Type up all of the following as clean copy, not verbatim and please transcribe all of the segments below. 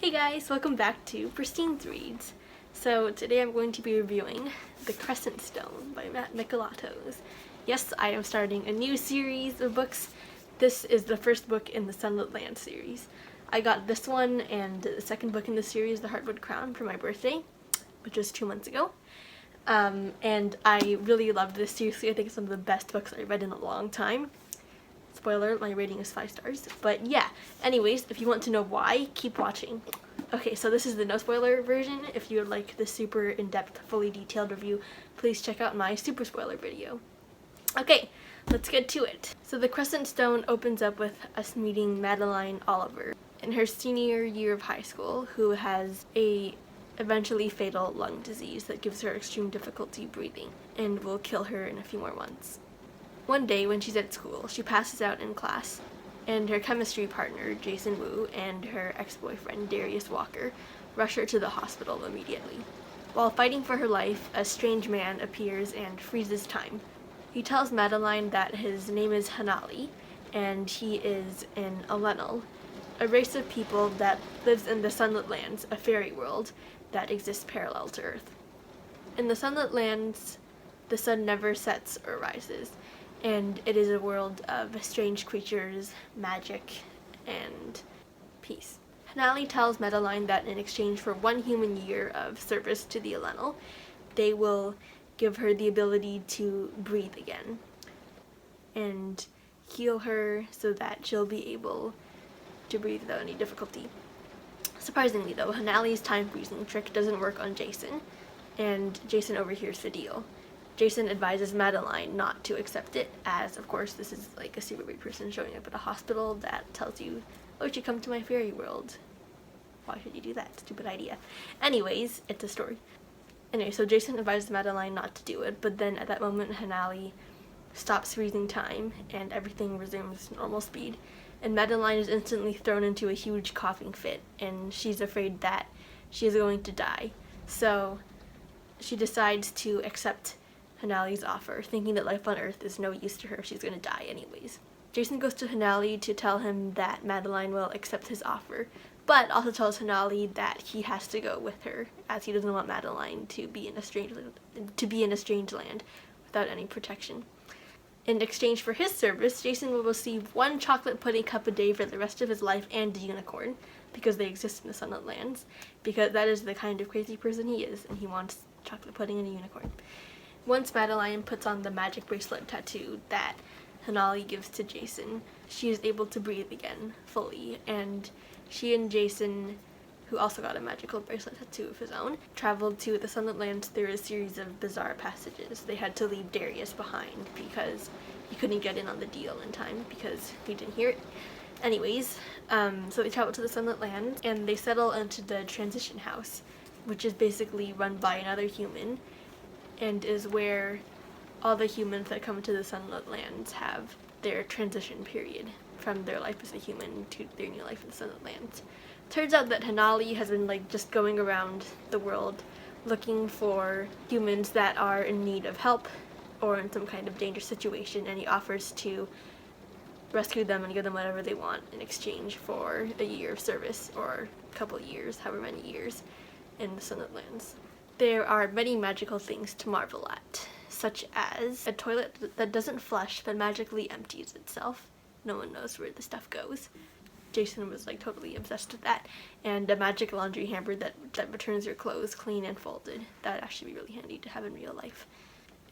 Hey guys, welcome back to PristineZReads. So today I'm going to be reviewing The Crescent Stone by Matt Mikalatos. Yes, I am starting a new series of books. This is the first book in the Sunlit Land series. I got this one and the second book in the series, The Heartwood Crown, for my birthday, which was 2 months ago. And I really loved this. Seriously, I think it's one of the best books I've read in a long time. Spoiler, my rating is 5 stars. But yeah, anyways, if you want to know why, keep watching. Okay, so this is the no spoiler version. If you would like the super in-depth, fully detailed review, please check out my super spoiler video. Okay, let's get to it. So The Crescent Stone opens up with us meeting Madeline Oliver in her senior year of high school, who has a eventually fatal lung disease that gives her extreme difficulty breathing and will kill her in a few more months. One day when she's at school, she passes out in class, and her chemistry partner, Jason Wu, and her ex-boyfriend, Darius Walker, rush her to the hospital immediately. While fighting for her life, a strange man appears and freezes time. He tells Madeline that his name is Hanali, and he is an Alenal, a race of people that lives in the Sunlit Lands, a fairy world that exists parallel to Earth. In the Sunlit Lands, the sun never sets or rises, and it is a world of strange creatures, magic, and peace. Hanali tells Madeline that in exchange for 1 human year of service to the Alenal, they will give her the ability to breathe again and heal her so that she'll be able to breathe without any difficulty. Surprisingly though, Hanali's time freezing trick doesn't work on Jason, and Jason overhears the deal. Jason advises Madeline not to accept it, as of course this is like a super weird person showing up at a hospital that tells you, oh, you should come to my fairy world. Why should you do that? Stupid idea. Anyways, it's a story. Anyway, so Jason advises Madeline not to do it, but then at that moment Hanali stops freezing time and everything resumes normal speed. And Madeline is instantly thrown into a huge coughing fit, and she's afraid that she is going to die. So she decides to accept Hanali's offer, thinking that life on Earth is no use to her if she's going to die anyways. Jason goes to Hanali to tell him that Madeline will accept his offer, but also tells Hanali that he has to go with her, as he doesn't want Madeline to be in a strange land without any protection. In exchange for his service, Jason will receive 1 chocolate pudding cup a day for the rest of his life and a unicorn, because they exist in the Sunlit Lands, because that is the kind of crazy person he is, and he wants chocolate pudding and a unicorn. Once Madeline puts on the magic bracelet tattoo that Hanali gives to Jason, she is able to breathe again, fully, and she and Jason, who also got a magical bracelet tattoo of his own, traveled to the Sunlit Lands through a series of bizarre passages. They had to leave Darius behind because he couldn't get in on the deal in time because he didn't hear it. Anyways, so they travel to the Sunlit Lands and they settle into the transition house, which is basically run by another human and is where all the humans that come to the Sunlit Lands have their transition period from their life as a human to their new life in the Sunlit Lands. Turns out that Hanali has been just going around the world looking for humans that are in need of help or in some kind of dangerous situation, and he offers to rescue them and give them whatever they want in exchange for a year of service or a couple years, however many years, in the Sunlit Lands. There are many magical things to marvel at, such as a toilet that doesn't flush but magically empties itself. No one knows where the stuff goes. Jason was totally obsessed with that. And a magic laundry hamper that returns your clothes clean and folded. That would actually be really handy to have in real life.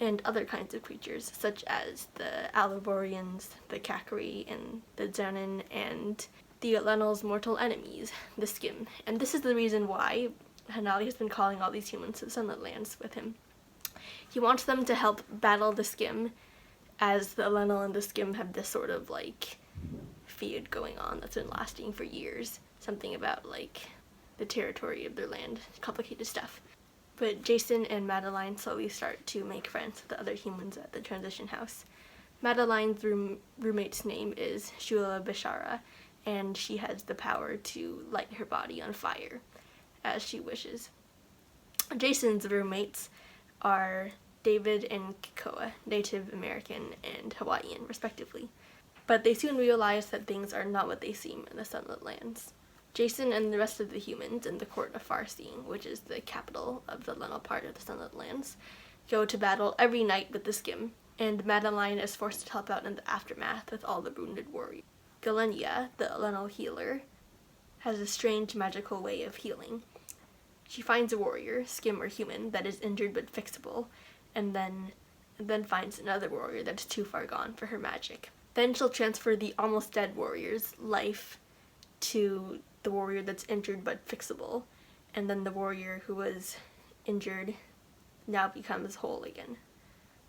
And other kinds of creatures, such as the Alaborians, the Kakari, and the Zanin, and the Alenal's mortal enemies, the Skim. And this is the reason why Hanali has been calling all these humans to the Sunlit Lands with him. He wants them to help battle the Skim, as the Alenal and the Skim have this sort of feud going on that's been lasting for years. Something about the territory of their land, complicated stuff. But Jason and Madeline slowly start to make friends with the other humans at the transition house. Madeline's roommate's name is Shula Bishara, and she has the power to light her body on fire as she wishes. Jason's roommates are David and Kikoa, Native American and Hawaiian, respectively. But they soon realize that things are not what they seem in the Sunlit Lands. Jason and the rest of the humans in the court of Farseeing, which is the capital of the Lenno part of the Sunlit Lands, go to battle every night with the Skim, and Madeline is forced to help out in the aftermath with all the wounded warriors. Galenia, the Lenno healer, has a strange magical way of healing. She finds a warrior, Skim or human, that is injured but fixable, and then finds another warrior that's too far gone for her magic. Then she'll transfer the almost dead warrior's life to the warrior that's injured but fixable, and then the warrior who was injured now becomes whole again.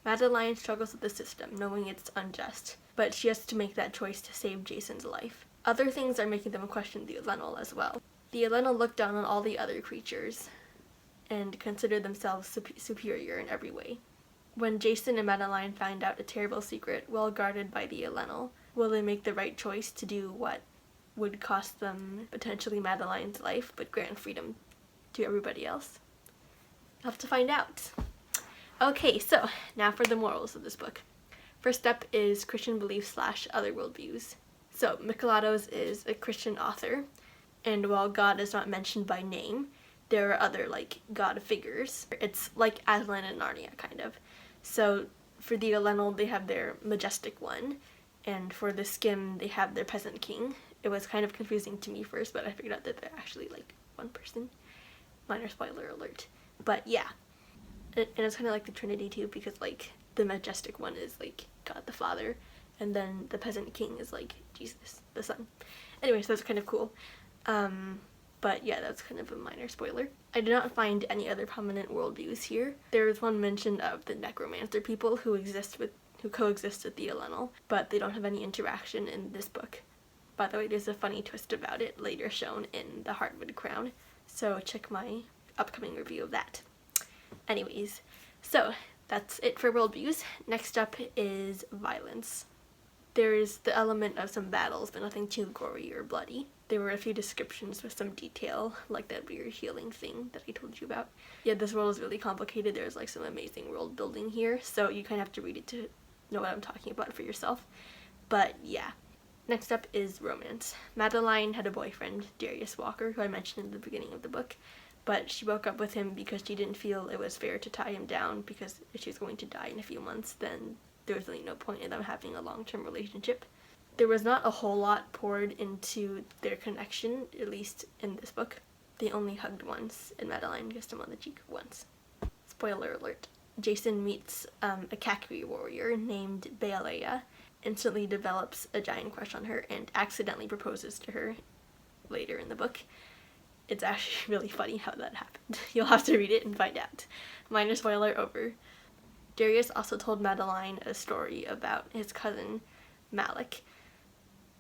Madeline struggles with the system, knowing it's unjust, but she has to make that choice to save Jason's life. Other things are making them question the Elenel as well. The Elenel look down on all the other creatures and consider themselves superior in every way. When Jason and Madeline find out a terrible secret well guarded by the Elenel, will they make the right choice to do what would cost them potentially Madeline's life but grant freedom to everybody else? I'll have to find out. Okay, so now for the morals of this book. First up is Christian beliefs / other worldviews. So Mikelatos is a Christian author, and while God is not mentioned by name, there are other God figures. It's like Aslan and Narnia kind of. So for the Elenel they have their majestic one, and for the Skim they have their peasant king. It was kind of confusing to me first, but I figured out that they're actually one person. Minor spoiler alert. But yeah. And it's kind of like the Trinity too, because the majestic one is God the Father, and then the peasant king is Jesus the Son. Anyways, that's kind of cool. But yeah, that's kind of a minor spoiler. I did not find any other prominent worldviews here. There is one mention of the necromancer people who coexist with the Elenel, but they don't have any interaction in this book. By the way, there's a funny twist about it later shown in the Heartwood Crown, so check my upcoming review of that. Anyways, so that's it for worldviews. Next up is violence. There is the element of some battles, but nothing too gory or bloody. There were a few descriptions with some detail, like that weird healing thing that I told you about. Yeah, this world is really complicated. There's some amazing world building here, so you kind of have to read it to know what I'm talking about for yourself. But yeah. Next up is romance. Madeline had a boyfriend, Darius Walker, who I mentioned in the beginning of the book, but she broke up with him because she didn't feel it was fair to tie him down, because if she was going to die in a few months, then there was really no point in them having a long-term relationship. There was not a whole lot poured into their connection, at least in this book. They only hugged once, and Madeline kissed him on the cheek once. Spoiler alert. Jason meets a Kakri warrior named Bealeya, instantly develops a giant crush on her, and accidentally proposes to her later in the book. It's actually really funny how that happened. You'll have to read it and find out. Minor spoiler over. Darius also told Madeline a story about his cousin Malik,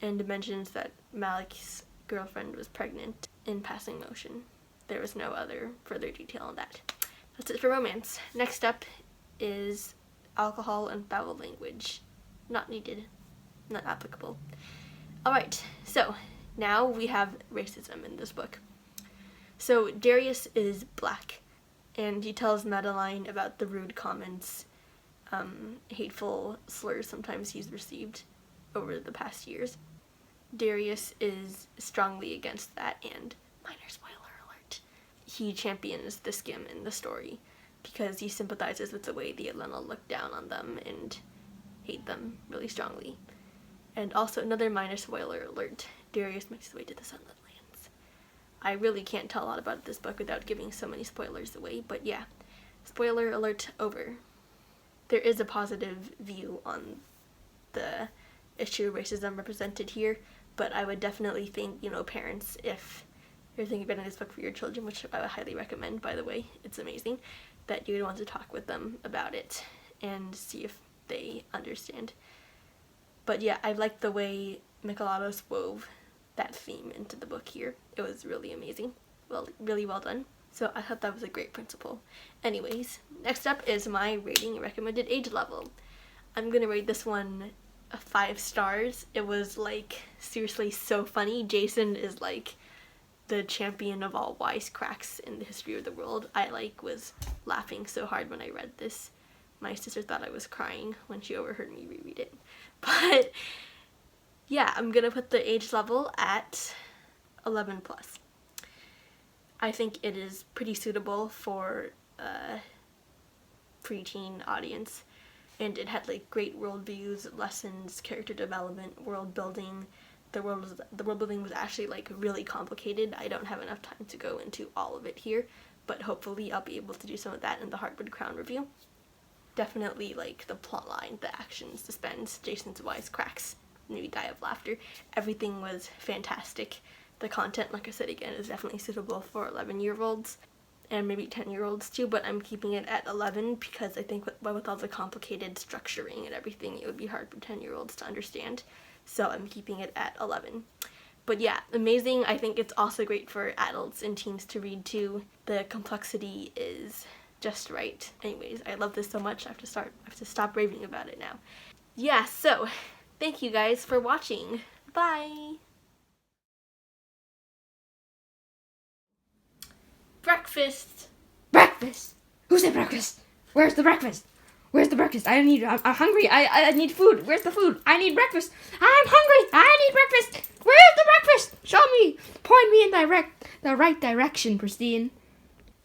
and mentions that Malik's girlfriend was pregnant in passing motion. There was no other further detail on that. That's it for romance. Next up is alcohol and foul language. Not needed. Not applicable. Alright, so now we have racism in this book. So Darius is black, and he tells Madeline about the rude comments, hateful slurs sometimes he's received over the past years. Darius is strongly against that, and minor spoiler alert, he champions the Skim in the story because he sympathizes with the way the Elenel look down on them and hate them really strongly. And also, another minor spoiler alert, Darius makes his way to the Sunlit Lands. I really can't tell a lot about this book without giving so many spoilers away, but yeah, spoiler alert over. There is a positive view on the issue of racism represented here, but I would definitely think, parents, if you're thinking about this book for your children, which I would highly recommend, by the way, it's amazing, that you would want to talk with them about it and see if they understand. But yeah, I like the way Mikelatos wove that theme into the book here. It was really amazing. Well, really well done. So I thought that was a great principle. Anyways, next up is my rating recommended age level. I'm gonna rate this one 5 stars. It was seriously so funny. Jason is the champion of all wisecracks in the history of the world. I was laughing so hard when I read this. My sister thought I was crying when she overheard me reread it. But yeah, I'm gonna put the age level at 11 plus. I think it is pretty suitable for a preteen audience, and it had like great world views, lessons, character development, world building. The world building was actually like really complicated. I don't have enough time to go into all of it here, but hopefully I'll be able to do some of that in the Heartwood Crown review. Definitely like the plot line, the action, suspense, Jason's wisecracks, maybe die of laughter. Everything was fantastic. The content, like I said again, is definitely suitable for 11-year-olds and maybe 10-year-olds too, but I'm keeping it at 11 because I think with all the complicated structuring and everything, it would be hard for 10-year-olds to understand. So I'm keeping it at 11. But yeah, amazing. I think it's also great for adults and teens to read too. The complexity is just right. Anyways, I love this so much. I have to stop raving about it now. Yeah, so thank you guys for watching. Bye. Breakfast. Breakfast? Who said breakfast? Where's the breakfast? Where's the breakfast? I'm hungry. I need food. Where's the food? I need breakfast. I'm hungry. I need breakfast. Where's the breakfast? Show me. Point me in the right direction, Pristine.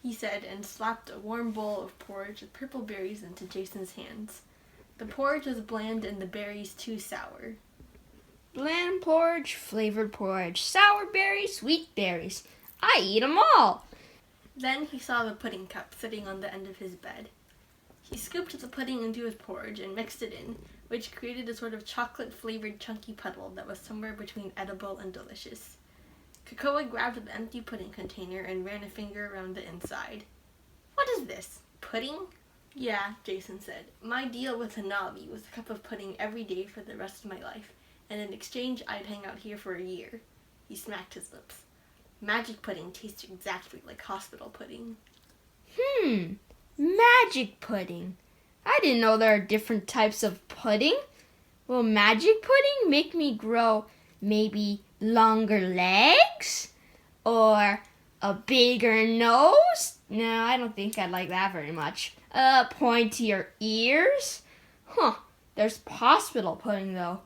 He said, and slapped a warm bowl of porridge with purple berries into Jason's hands. The porridge was bland and the berries too sour. Bland porridge, flavored porridge, sour berries, sweet berries. I eat 'em all. Then he saw the pudding cup sitting on the end of his bed. He scooped the pudding into his porridge and mixed it in, which created a sort of chocolate-flavored chunky puddle that was somewhere between edible and delicious. Cocoa grabbed the empty pudding container and ran a finger around the inside. What is this? Pudding? Yeah, Jason said. My deal with Hanabi was a cup of pudding every day for the rest of my life, and in exchange I'd hang out here for a year. He smacked his lips. Magic pudding tastes exactly like hospital pudding. Magic pudding. I didn't know there are different types of pudding. Will magic pudding make me grow maybe longer legs? Or a bigger nose? No, I don't think I'd like that very much. Pointier ears? There's hospital pudding though.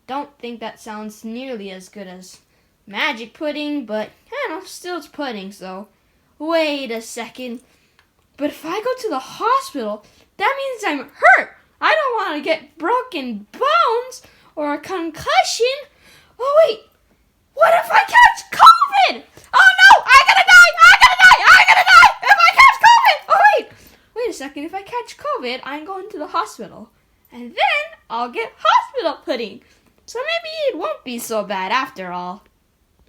Don't think that sounds nearly as good as magic pudding, but I don't know, still it's pudding, so wait a second. But if I go to the hospital, that means I'm hurt. I don't want to get broken bones or a concussion. Oh wait, what if I catch COVID? Oh no, I'm gonna die if I catch COVID. Oh wait a second, if I catch COVID, I'm going to the hospital. And then I'll get hospital pudding. So maybe it won't be so bad after all.